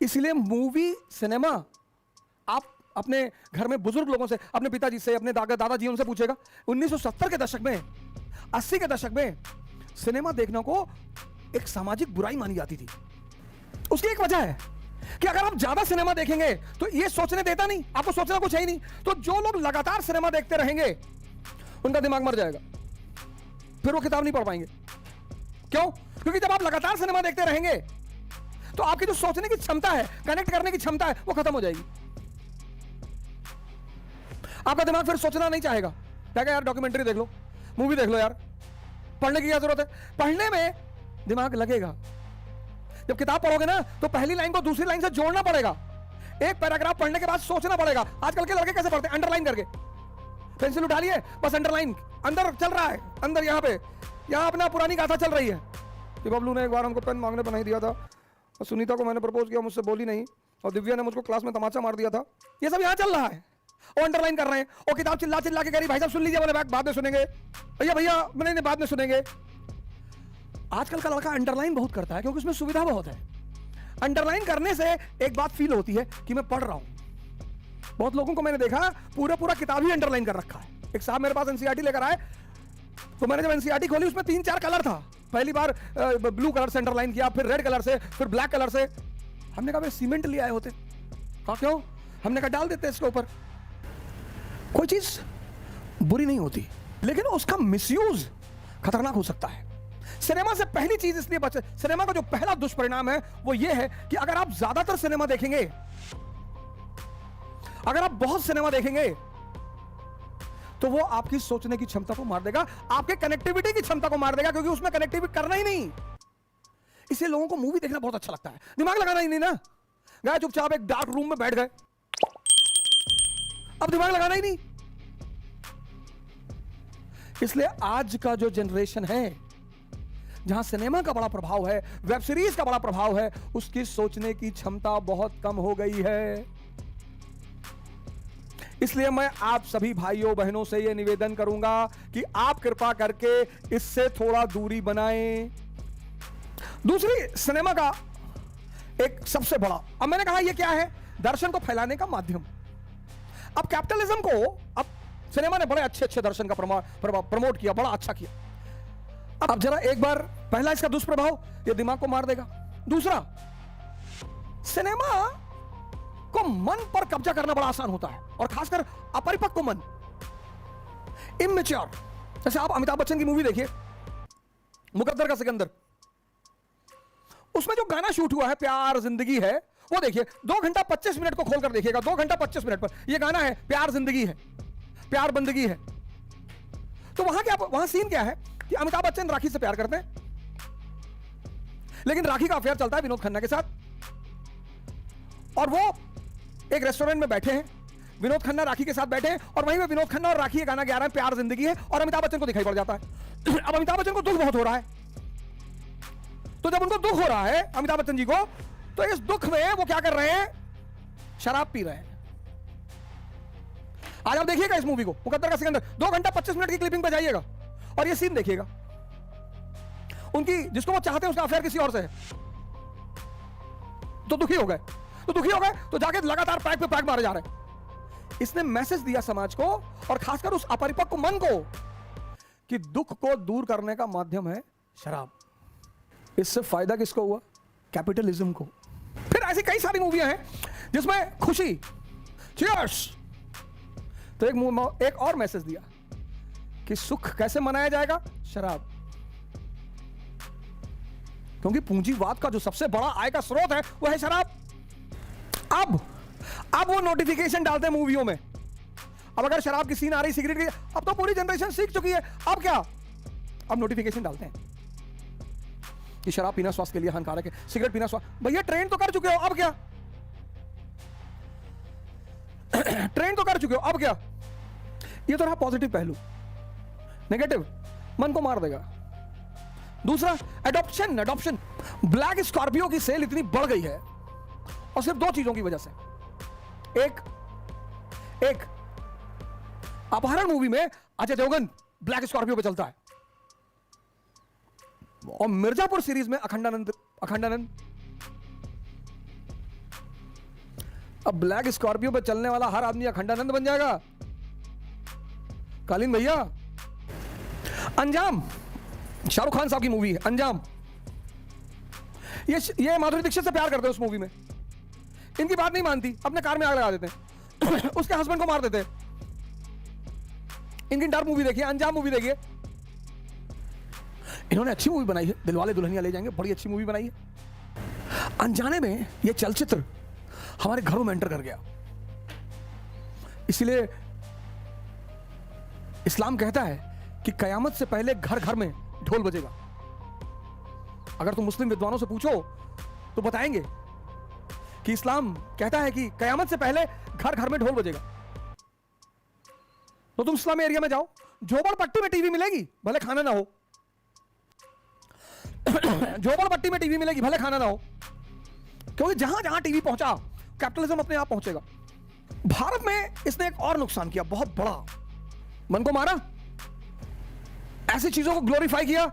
इसलिए movie cinema, आप अपने घर में बुजुर्ग लोगों से, अपने पिताजी से, अपने दादाजी उनसे पूछेगा, 1970 के दशक में, 80 के दशक में सिनेमा देखने को एक सामाजिक बुराई मानी जाती थी। उसकी एक वजह है कि अगर आप ज्यादा सिनेमा देखेंगे तो ये सोचने देता नहीं, आपको सोचना कुछ है ही नहीं। तो जो लोग लगातार सिनेमा देखते रहेंगे उनका दिमाग मर जाएगा, फिर वो किताब नहीं पढ़ पाएंगे। क्यों? क्योंकि जब आप लगातार सिनेमा देखते रहेंगे तो आपकी जो सोचने की क्षमता है, कनेक्ट करने की क्षमता है, वो खत्म हो जाएगी। आपका दिमाग फिर सोचना नहीं चाहेगा, कहेगा यार डॉक्यूमेंट्री देख लो, मूवी देख लो यार, पढ़ने की क्या जरूरत है। पढ़ने में दिमाग लगेगा। जब किताब पढ़ोगे ना तो पहली लाइन को दूसरी लाइन से जोड़ना पड़ेगा, एक पैराग्राफ पढ़ने के बाद सोचना पड़ेगा। आजकल के लड़के कैसे पढ़ते हैं? अंडरलाइन करके, पेंसिल उठा लिए, बस अंडरलाइन, अंदर चल रहा है, अंदर यहां अपना पुरानी गाथा चल रही है कि बबलू ने एक बार हमको पेन मांगने बना ही दिया था, और सुनीता को मैंने प्रपोज किया, मुझसे बोली नहीं, और दिव्या ने मुझको क्लास में तमाचा मार दिया था। ये सब यहां चल रहा है और अंडरलाइन कर रहे हैं। और किताब चिल्ला चिल्ला के कह रही भाई साहब सुन लीजिए, मैंने बाद में सुनेंगे, भैया मैंने बाद में सुनेंगे। आजकल का लड़का अंडरलाइन बहुत करता है क्योंकि उसमें सुविधा बहुत है। अंडरलाइन करने से एक बात फील होती है कि मैं पढ़ रहा हूं। बहुत लोगों को मैंने देखा पूरा किताब ही अंडरलाइन कर रखा है। एक साहब मेरे पास एनसीईआरटी लेकर आए, तो मैंने जब एनसीईआरटी खोली उसमें 3-4 कलर था। पहली बार ब्लू कलर से अंडरलाइन किया, फिर रेड कलर से, फिर ब्लैक कलर से। हमने कहा सीमेंट ले आए होते। कहा क्यों? हमने कहा डाल देते इसके ऊपर। कोई चीज बुरी नहीं होती, लेकिन उसका मिसयूज खतरनाक हो सकता है। सिनेमा से पहली चीज इसलिए बचे, सिनेमा का जो पहला दुष्परिणाम है वो ये है कि अगर आप ज्यादातर सिनेमा देखेंगे, अगर आप बहुत सिनेमा देखेंगे तो वो आपकी सोचने की क्षमता को मार देगा, आपके कनेक्टिविटी की क्षमता को मार देगा, क्योंकि उसमें कनेक्टिविटी करना ही नहीं। इसलिए लोगों को मूवी देखना बहुत अच्छा लगता है, दिमाग लगाना ही नहीं ना। गए चुपचाप एक डार्क रूम में बैठ गए, अब दिमाग लगाना ही नहीं। इसलिए आज का जो जनरेशन है, जहां सिनेमा का बड़ा प्रभाव है, वेब सीरीज का बड़ा प्रभाव है, उसकी सोचने की क्षमता बहुत कम हो गई है। इसलिए मैं आप सभी भाइयों बहनों से यह निवेदन करूंगा कि आप कृपा करके इससे थोड़ा दूरी बनाएं। दूसरी, सिनेमा का एक सबसे बड़ा, अब मैंने कहा यह क्या है? दर्शन को फैलाने का माध्यम। अब कैपिटलिज्म को, अब सिनेमा ने बड़े अच्छे दर्शन का प्रमोट किया, बड़ा अच्छा किया। अब जरा एक बार, पहला इसका दुष्प्रभाव, ये दिमाग को मार देगा। दूसरा, सिनेमा को मन पर कब्जा करना बड़ा आसान होता है, और खासकर अपरिपक्व मन, इमेच्योर। जैसे आप अमिताभ बच्चन की मूवी देखिए, मुकद्दर का सिकंदर, उसमें जो गाना शूट हुआ है प्यार जिंदगी है, वो देखिए, 2 घंटा 25 मिनट को खोलकर देखिएगा, 2 घंटा 25 मिनट पर ये गाना है, प्यार जिंदगी है, प्यार बंदगी है। तो वहां सीन क्या है कि अमिताभ बच्चन राखी से प्यार करते हैं, लेकिन राखी का अफेयर चलता है विनोद खन्ना के साथ, और वो एक रेस्टोरेंट में बैठे हैं, विनोद खन्ना राखी के साथ बैठे हैं, और वहीं में विनोद खन्ना और राखी ये गाना गा रहे हैं, प्यार जिंदगी है, और अमिताभ बच्चन को दिखाई पड़ जाता है। अब अमिताभ बच्चन को दुख बहुत हो रहा है, तो जब उनको दुख हो रहा है अमिताभ बच्चन जी को, तो इस दुख में वो क्या कर रहे हैं? शराब पी रहे हैं। आज आप देखिएगा इस मूवी को, मुकद्दर का सिकंदर, 2 घंटा 25 मिनट की क्लिपिंग पे जाइएगा और ये सीन देखिएगा। उनकी, जिसको वो चाहते हैं उसका अफेयर किसी और से है, तो दुखी हो गए, तो जाके लगातार पैक पे पैक मारे जा रहे हैं। इसने मैसेज दिया समाज को, और खासकर उस अपरिपक्व मन को, कि दुख को दूर करने का माध्यम है शराब। इससे फायदा किसको हुआ? कैपिटलिज्म को। फिर ऐसी कई सारी मूवियां हैं जिसमें खुशी, चीयर्स, तो एक और मैसेज दिया कि सुख कैसे मनाया जाएगा? शराब। क्योंकि पूंजीवाद का जो सबसे बड़ा आय का स्रोत है वो है शराब। अब वो नोटिफिकेशन डालते हैं मूवियों में, अब अगर शराब की सीन आ रही, सिगरेट की, अब तो पूरी जनरेशन सीख चुकी है, अब क्या? अब नोटिफिकेशन डालते हैं कि शराब पीना स्वास्थ्य के लिए हानिकारक है, सिगरेट पीना स्वास्थ्य। भैया ट्रेन तो कर चुके हो, अब क्या? ट्रेन तो कर चुके हो, अब क्या? ये तो रहा पॉजिटिव पहलू। नेगेटिव, मन को मार देगा। दूसरा, एडॉप्शन। ब्लैक स्कॉर्पियो की सेल इतनी बढ़ गई है, और सिर्फ 2 चीजों की वजह से। एक अपहरण मूवी में अजय देवगन ब्लैक स्कॉर्पियो पे चलता है, और मिर्जापुर सीरीज में अखंडानंद अब ब्लैक स्कॉर्पियो पर चलने वाला हर आदमी अखंडानंद बन जाएगा? कालीन भैया। अंजाम, शाहरुख खान साहब की मूवी है अंजाम। ये माधुरी दीक्षित से प्यार करते हैं उस मूवी में, इनकी बात नहीं मानती, अपने कार में आग लगा देते हैं उसके हस्बैंड को मार देते हैं। इनकी डर मूवी देखिए, अंजाम मूवी देखिए। इन्होंने अच्छी मूवी बनाई है, दिलवाले दुल्हनिया ले जाएंगे, बड़ी अच्छी मूवी बनाई है। अनजाने में यह चलचित्र हमारे घरों में एंटर कर गया। इसलिए इस्लाम कहता है कि कयामत से पहले घर घर में ढोल बजेगा। अगर तुम मुस्लिम विद्वानों से पूछो तो बताएंगे कि इस्लाम कहता है कि कयामत से पहले घर घर में ढोल बजेगा। तो तुम इस्लामी एरिया में जाओ, झोपड़पट्टी में टीवी मिलेगी भले खाना ना हो झोपड़पट्टी में टीवी मिलेगी भले खाना ना हो, क्योंकि जहां जहां टीवी पहुंचा कैपिटलिज्म अपने आप पहुंचेगा। भारत में इसने एक और नुकसान किया बहुत बड़ा, मन को मारा, ऐसी चीजों को ग्लोरीफाई किया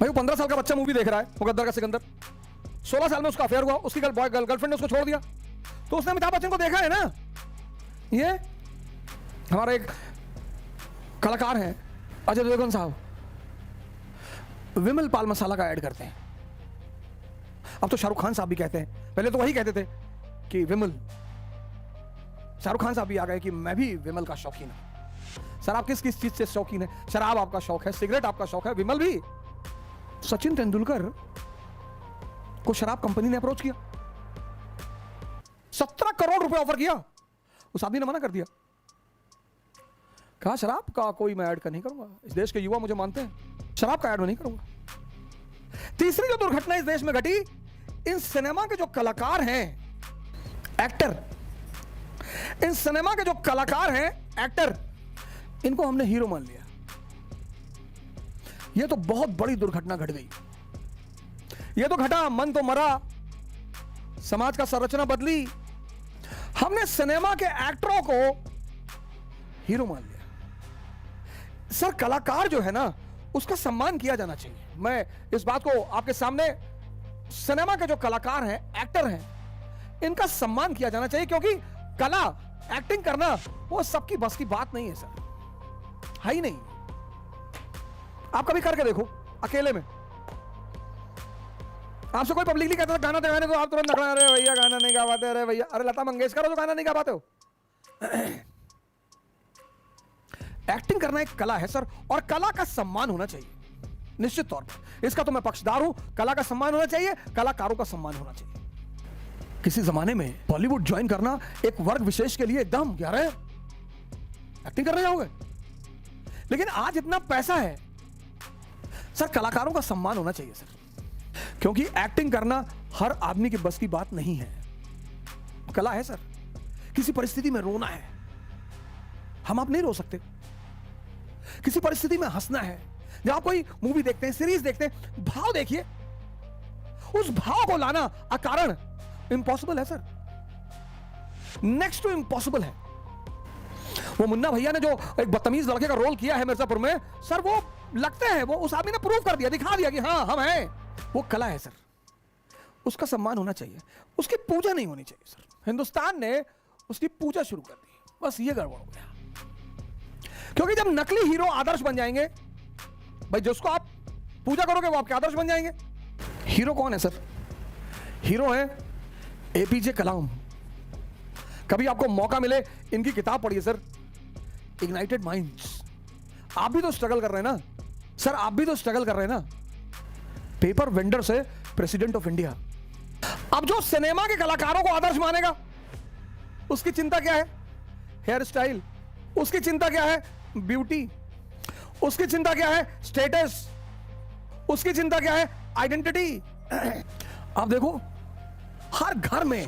भाई। वो 15 साल का बच्चा मूवी देख रहा है मुकद्दर का सिकंदर, 16 साल में उसका अफेयर हुआ, उसकी गर्लफ्रेंड ने उसको छोड़ दिया, तो उसने अमिताभ बच्चन को देखा है ना। ये हमारे एक कलाकार हैं अजय देवगन साहब, विमल पाल मसाला का ऐड करते हैं। अब तो शाहरुख खान साहब भी कहते हैं, पहले तो वही कहते थे कि विमल, शाहरुख खान साहब भी आ गए कि मैं भी विमल का शौकीन हूं। सर आप किस किस चीज से शौकीन है? शराब आपका शौक है, सिगरेट आपका शौक है, विमल भी। सचिन तेंदुलकर को शराब कंपनी ने अप्रोच किया, 17 करोड़ रुपए ऑफर किया, उस आदमी ने मना कर दिया, कहा शराब का कोई मैं ऐड नहीं करूंगा, इस देश के युवा मुझे मानते हैं, शराब का ऐड नहीं करूंगा। तीसरी जो दुर्घटना इस देश में घटी, इन सिनेमा के जो कलाकार हैं एक्टर, इन सिनेमा के जो कलाकार हैं एक्टर, इनको हमने हीरो मान लिया। यह तो बहुत बड़ी दुर्घटना घट गई। यह तो घटा, मन तो मरा, समाज का संरचना बदली, हमने सिनेमा के एक्टरों को हीरो मान लिया। सर कलाकार जो है ना उसका सम्मान किया जाना चाहिए। मैं इस बात को आपके सामने, सिनेमा के जो कलाकार हैं एक्टर हैं, इनका सम्मान किया जाना चाहिए, क्योंकि कला, एक्टिंग करना वो सबकी बस की बात नहीं है सर, है ही नहीं। आप कभी करके देखो अकेले में, आपसे कोई पब्लिकली कहता था गाना देवाने तो आप तुरंत नखड़ा, अरे भैया गाना नहीं गा पाते, अरे भैया, अरे लता मंगेशकर हो तो गाना नहीं गा पाते हो। एक्टिंग करना एक कला है सर, और कला का सम्मान होना चाहिए निश्चित तौर पर। इसका तो मैं पक्षदार हूं, कला का सम्मान होना चाहिए, कलाकारों का सम्मान होना चाहिए। किसी जमाने में बॉलीवुड ज्वाइन करना एक वर्ग विशेष के लिए एकदम क्या रहे, एक्टिंग करने जाओगे, लेकिन आज इतना पैसा है सर, कलाकारों का सम्मान होना चाहिए सर, क्योंकि एक्टिंग करना हर आदमी के बस की बात नहीं है, कला है सर। किसी परिस्थिति में रोना है, हम आप नहीं रो सकते। किसी परिस्थिति में हंसना है, जब आप कोई मूवी देखते हैं, सीरीज देखते हैं, भाव देखिए, उस भाव को लाना अकारण इंपॉसिबल है सर, नेक्स्ट टू इंपॉसिबल है। वो मुन्ना भैया ने जो एक बदतमीज लड़के का रोल किया है मिर्जापुर में सर, वो लगते हैं, वो उस आदमी ने प्रूव कर दिया, दिखा दिया कि हाँ हम हैं। वो कला है सर, उसका सम्मान होना चाहिए, उसकी पूजा नहीं होनी चाहिए सर। हिंदुस्तान ने उसकी पूजा शुरू कर दी, बस ये गड़बड़ हो गया। क्योंकि जब नकली हीरो आदर्श बन जाएंगे, भाई जिसको आप पूजा करोगे वो आपके आदर्श बन जाएंगे। हीरो कौन है सर? हीरो है एपीजे कलाम। कभी आपको मौका मिले इनकी किताब पढ़िए सर, इग्नाइटेड माइंड्स। आप भी तो स्ट्रगल कर रहे हैं ना सर, आप भी तो स्ट्रगल कर रहे हैं ना। पेपर वेंडर से प्रेसिडेंट ऑफ इंडिया। अब जो सिनेमा के कलाकारों को आदर्श मानेगा उसकी चिंता क्या है? Hairstyle. उसकी चिंता क्या है? ब्यूटी। उसकी चिंता क्या है? स्टेटस। उसकी चिंता क्या है? आइडेंटिटी। आप देखो हर घर में,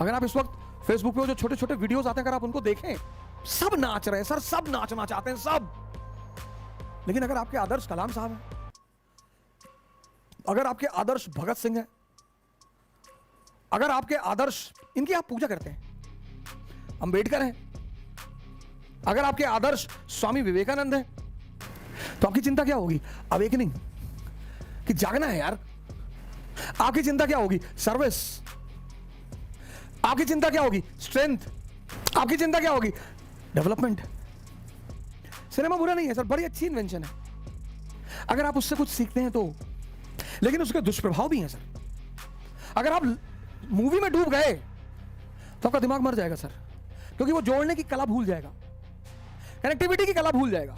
अगर आप इस वक्त फेसबुक पे जो छोटे छोटे वीडियोस आते हैं अगर आप उनको देखें, सब नाच रहे हैं सर, सब नाचना चाहते हैं सब। लेकिन अगर आपके आदर्श कलाम साहब हैं, अगर आपके आदर्श भगत सिंह हैं, अगर आपके आदर्श, इनकी आप पूजा करते हैं, अंबेडकर हैं, अगर आपके आदर्श स्वामी विवेकानंद हैं, तो आपकी चिंता क्या होगी? अवेकनिंग, कि जागना है यार। आपकी चिंता क्या होगी? सर्विस। आपकी चिंता क्या होगी? स्ट्रेंथ। आपकी चिंता क्या होगी? डेवलपमेंट। सिनेमा बुरा नहीं है सर, बड़ी अच्छी इन्वेंशन है अगर आप उससे कुछ सीखते हैं तो, लेकिन उसके दुष्प्रभाव भी हैं सर। अगर आप मूवी में डूब गए तो आपका दिमाग मर जाएगा सर, क्योंकि वो जोड़ने की कला भूल जाएगा, कनेक्टिविटी की कला भूल जाएगा।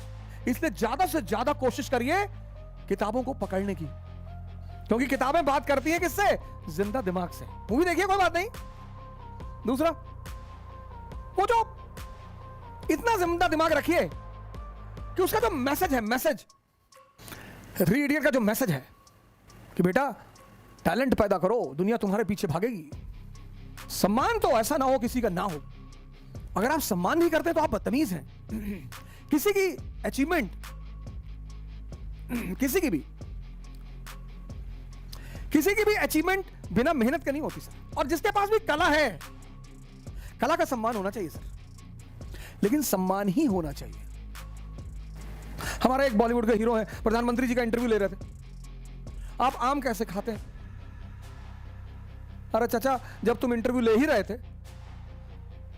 इसलिए ज्यादा से ज्यादा कोशिश करिए किताबों को पकड़ने की, क्योंकि किताबें बात करती हैं किससे? जिंदा दिमाग से। मूवी देखिए, कोई बात नहीं। दूसरा, वो जो इतना जिंदा दिमाग रखिए कि उसका जो मैसेज है, मैसेज थ्री इडियट का जो मैसेज है कि बेटा टैलेंट पैदा करो, दुनिया तुम्हारे पीछे भागेगी। सम्मान तो ऐसा ना हो किसी का ना हो। अगर आप सम्मान नहीं करते तो आप बदतमीज हैं। किसी की अचीवमेंट, किसी की भी अचीवमेंट बिना मेहनत के नहीं होती सर। और जिसके पास भी कला है, कला का सम्मान होना चाहिए सर, लेकिन सम्मान ही होना चाहिए। हमारा एक बॉलीवुड का हीरो है, प्रधानमंत्री जी का इंटरव्यू ले रहे थे। आप आम कैसे खाते हैं? अरे चाचा, जब तुम इंटरव्यू ले ही रहे थे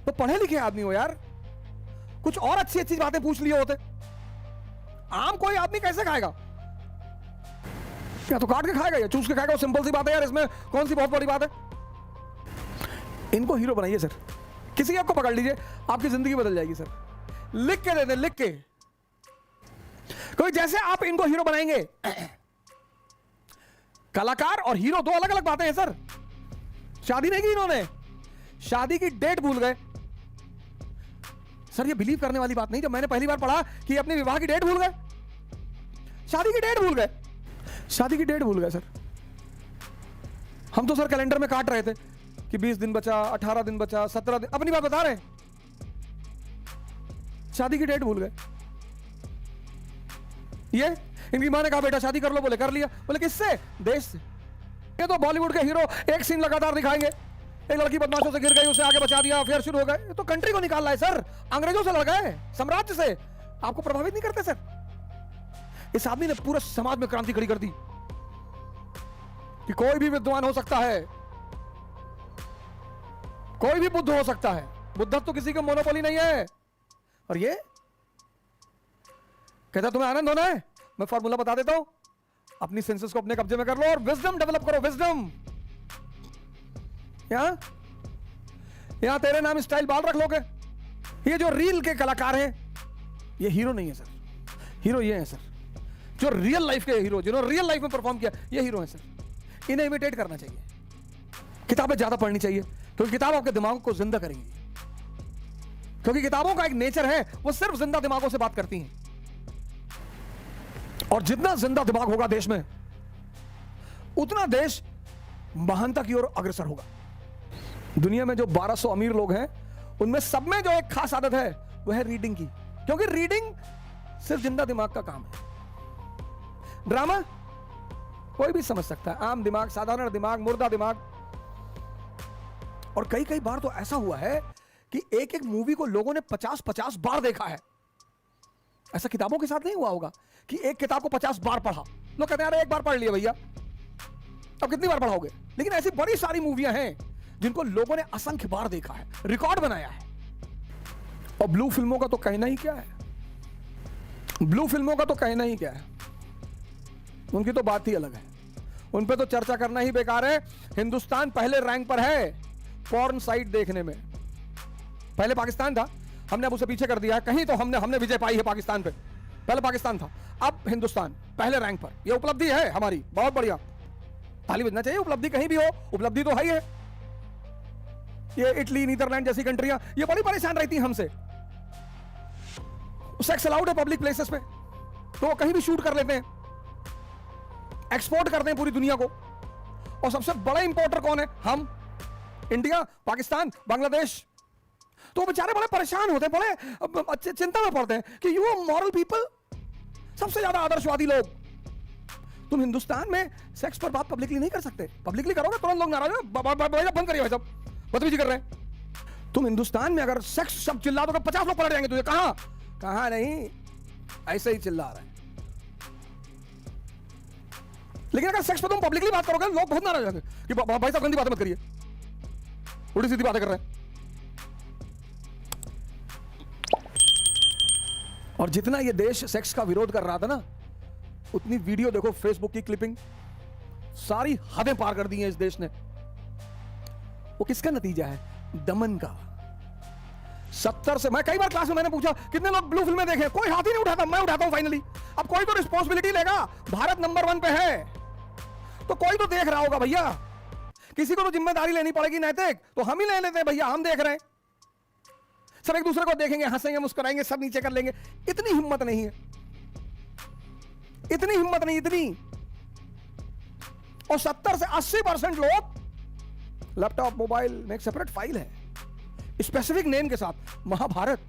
तो पढ़े लिखे आदमी हो यार, कुछ और अच्छी अच्छी बातें पूछ लिए होते। आम कोई आदमी कैसे खाएगा? या तो काट के खाएगा या चूस के खाएगा। सिंपल सी बात है यार, इसमें कौन सी बहुत बड़ी बात है? इनको हीरो बनाइए सर, किसी एक को पकड़ लीजिए, आपकी जिंदगी बदल जाएगी सर। लिख के दे दे, लिख के। कोई जैसे आप इनको हीरो बनाएंगे, कलाकार और हीरो दो अलग अलग बातें हैं सर। शादी नहीं की इन्होंने, शादी की डेट भूल गए सर। ये बिलीव करने वाली बात नहीं। जब मैंने पहली बार पढ़ा कि अपने विवाह की डेट भूल गए, शादी की डेट भूल गए, शादी की डेट भूल गए सर। हम तो सर कैलेंडर में काट रहे थे कि 20 दिन बचा, 18 दिन बचा, 17 दिन, अपनी बात बता रहे हैं। शादी की डेट भूल गए। ये इनकी मां ने कहा बेटा शादी कर लो, बोले कर लिया। बोले किससे? देश से। ये तो बॉलीवुड के हीरो एक सीन लगातार दिखाएंगे, एक लड़की बदमाशों से गिर गई, उसे आगे बचा दिया, फिर शुरू हो गए। तो कंट्री को निकाल रहा है सर, अंग्रेजों से लड़ गए, साम्राज्य से। आपको प्रभावित नहीं करते सर? इस आदमी ने पूरे समाज में क्रांति खड़ी कर दी कि कोई भी विद्वान हो सकता है, कोई भी बुद्ध हो सकता है, बुद्धत्व तो किसी का मोनोपोली नहीं है। और ये कहता तुम्हें आनंद होना है, मैं फॉर्मूला बता देता हूं, अपनी सेंसेस को अपने कब्जे में कर लो और विजडम डेवलप करो। विजडम। यहां तेरे नाम स्टाइल बाल रख लोगे। ये जो रील के कलाकार हैं, ये हीरो नहीं है सर, हीरो ये है सर जो रियल लाइफ के हीरो, जिन्होंने रियल लाइफ में परफॉर्म किया, ये हीरो हैं सर। इन्हें इमिटेट करना चाहिए। किताबें ज्यादा पढ़नी चाहिए, क्योंकि किताब आपके दिमाग को जिंदा करेंगी। क्योंकि किताबों का एक नेचर है, वो सिर्फ जिंदा दिमागों से बात करती हैं। और जितना जिंदा दिमाग होगा देश में, उतना देश महानता की ओर अग्रसर होगा। दुनिया में जो 1200 अमीर लोग हैं, उनमें सब में जो एक खास आदत है, वह है रीडिंग की। क्योंकि रीडिंग सिर्फ जिंदा दिमाग का काम है। ड्रामा कोई भी समझ सकता है, आम दिमाग, साधारण दिमाग, मुर्दा दिमाग। और कई कई बार तो ऐसा हुआ है कि एक एक मूवी को लोगों ने 50-50 बार देखा है। ऐसा किताबों के साथ नहीं हुआ होगा कि एक किताब को 50 बार पढ़ा। लोग कहते हैं यार एक बार पढ़ लिया भैया, अब कितनी बार पढ़ाओगे? लेकिन ऐसी बड़ी सारी मूवियां हैं जिनको लोगों ने असंख्य बार देखा है, रिकॉर्ड बनाया है। और ब्लू फिल्मों का तो कहना ही क्या है, ब्लू फिल्मों का तो कहना ही क्या है, उनकी तो बात ही अलग है। उन पे तो चर्चा करना ही बेकार है। हिंदुस्तान पहले रैंक पर है पॉर्न साइट देखने में। पहले पाकिस्तान था, हमने अब उसे पीछे कर दिया है। कहीं तो हमने विजय पाई है पाकिस्तान पे। पहले पाकिस्तान था, अब हिंदुस्तान पहले रैंक पर। यह उपलब्धि है हमारी, बहुत बढ़िया, ताली बजना चाहिए। उपलब्धि कहीं भी हो, उपलब्धि तो है ही है। ये इटली, नीदरलैंड जैसी कंट्रियां ये बड़ी परेशान रहती हैं हमसे। सेक्स अलाउड है पब्लिक प्लेसेस पे, तो वो कहीं भी शूट कर लेते हैं, एक्सपोर्ट करते हैं पूरी दुनिया को। और सबसे बड़े इंपोर्टर कौन है? हम, इंडिया, पाकिस्तान, बांग्लादेश। तो बेचारे बड़े परेशान होते हैं, बड़े चिंता में पड़ते हैं कि यू मॉरल पीपल, सबसे ज्यादा आदर्शवादी लोग, तुम हिंदुस्तान में सेक्स पर बात पब्लिकली नहीं कर सकते। पब्लिकली करोगे तुरंत लोग नाराज हो, बंद करिए भाई साहब, बदतमीजी कर रहे हैं। तुम हिंदुस्तान में अगर सेक्स शब्द चिल्ला दो तो 50 लोग पलट जाएंगे तुझे। कहां नहीं, ऐसे ही चिल्ला रहे हैं। लेकिन अगर सेक्स पर तुम पब्लिकली बात करोगे, लोग बहुत नाराज हो जाएंगे कि भाई साहब गंदी बातें मत करिए। उल्टी सीधी बातें कर रहे हैं। और जितना ये देश सेक्स का विरोध कर रहा था ना, उतनी वीडियो देखो, फेसबुक की क्लिपिंग, सारी हदें पार कर दी हैं इस देश ने। वो किसका नतीजा है? दमन का। 70 से, मैं कई बार क्लास में मैंने पूछा कितने लोग ब्लू फिल्में देखे, कोई हाथ ही नहीं उठाता, मैं उठाता हूं फाइनली। अब कोई तो रिस्पॉन्सिबिलिटी लेगा, भारत नंबर 1 पे है तो कोई तो देख रहा होगा भैया, किसी को तो जिम्मेदारी लेनी पड़ेगी नैतिक, तो हम ही ले लेते हैं भैया, हम देख रहे हैं। सब एक दूसरे को देखेंगे, हंसेंगे, मुस्कुराएंगे, सब नीचे कर लेंगे। इतनी हिम्मत नहीं है, इतनी हिम्मत नहीं, इतनी। और 70 से 80% लोग लैपटॉप, मोबाइल में एक सेपरेट फाइल है स्पेसिफिक नेम के साथ, महाभारत।